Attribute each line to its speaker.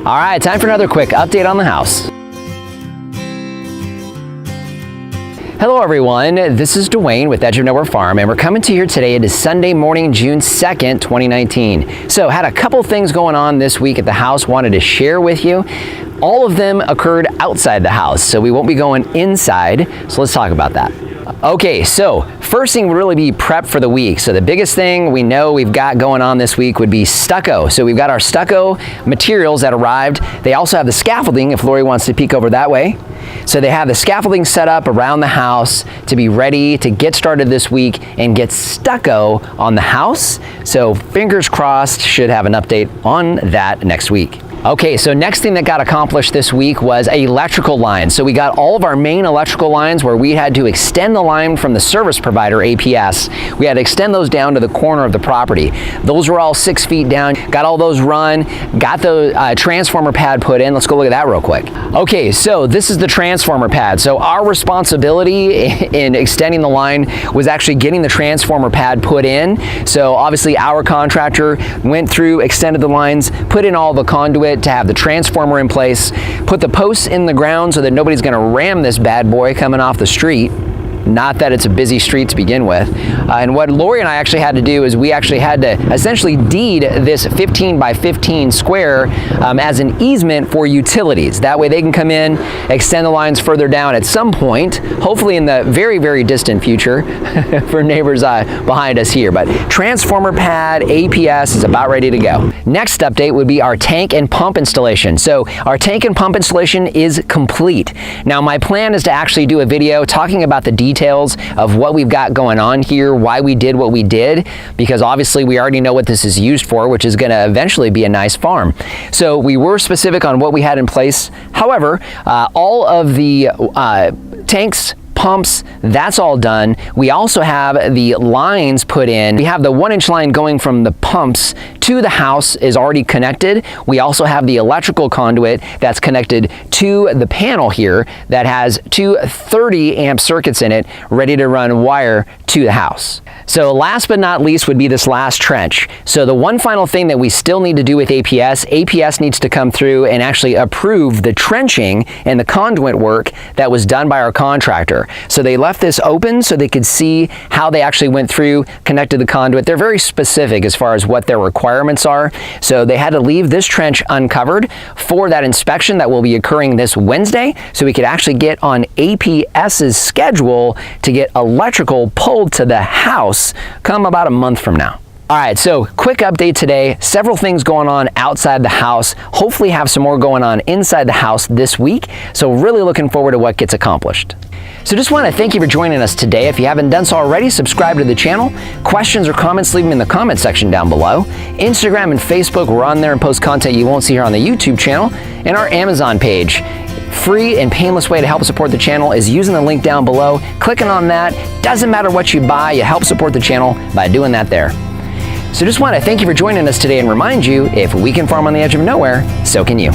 Speaker 1: All right, time for another quick update on the house. Hello everyone, this is Dwayne with Edge of Nowhere Farm, and we're coming to you here today. It is Sunday morning, June 2nd, 2019. So had a couple things going on this week at the house, wanted to share with you. All of them occurred outside the house, so we won't be going inside, so let's talk about that. Okay, so first thing would really be prep for the week. So the biggest thing we know we've got going on this week would be stucco. So we've got our stucco materials that arrived. They also have the scaffolding, if Lori wants to peek over that way. So they have the scaffolding set up around the house to be ready to get started this week and get stucco on the house. So fingers crossed, should have an update on that next week. Okay, so next thing that got accomplished this week was electrical line. So we got all of our main electrical lines where we had to extend the line from the service provider, APS. We had to extend those down to the corner of the property. Those were all 6 feet down. Got all those run, got the transformer pad put in. Let's go look at that real quick. Okay, so this is the transformer pad. So our responsibility in extending the line was actually getting the transformer pad put in. So obviously our contractor went through, extended the lines, put in all the conduit to have the transformer in place, put the posts in the ground so that nobody's going to ram this bad boy coming off the street. Not that it's a busy street to begin with. And what Lori and I actually had to do is we actually had to essentially deed this 15 by 15 square as an easement for utilities. That way they can come in, extend the lines further down at some point, hopefully in the very, very distant future for neighbors behind us here. But transformer pad, APS is about ready to go. Next update would be our tank and pump installation. So our tank and pump installation is complete. Now my plan is to actually do a video talking about the details of what we've got going on here, why we did what we did, because obviously we already know what this is used for, which is going to eventually be a nice farm. So we were specific on what we had in place. However, all of the tanks, pumps, that's all done. We also have the lines put in. We have the 1-inch line going from the pumps to the house is already connected. We also have the electrical conduit that's connected to the panel here that has two 30 amp circuits in it ready to run wire to the house. So last but not least would be this last trench. So the one final thing that we still need to do with APS needs to come through and actually approve the trenching and the conduit work that was done by our contractor. So they left this open so they could see how they actually went through, connected the conduit. They're very specific as far as what their requirements are. So they had to leave this trench uncovered for that inspection that will be occurring this Wednesday, so we could actually get on APS's schedule to get electrical pulled to the house come about a month from now. All right, so quick update today. Several things going on outside the house. Hopefully have some more going on inside the house this week. So really looking forward to what gets accomplished. So just want to thank you for joining us today. If you haven't done so already, subscribe to the channel. Questions or comments, leave them in the comment section down below. Instagram and Facebook, we're on there and post content you won't see here on the YouTube channel. And our Amazon page. Free and painless way to help support the channel is using the link down below. Clicking on that, doesn't matter what you buy, you help support the channel by doing that there. So just want to thank you for joining us today and remind you, if we can farm on the edge of nowhere, so can you.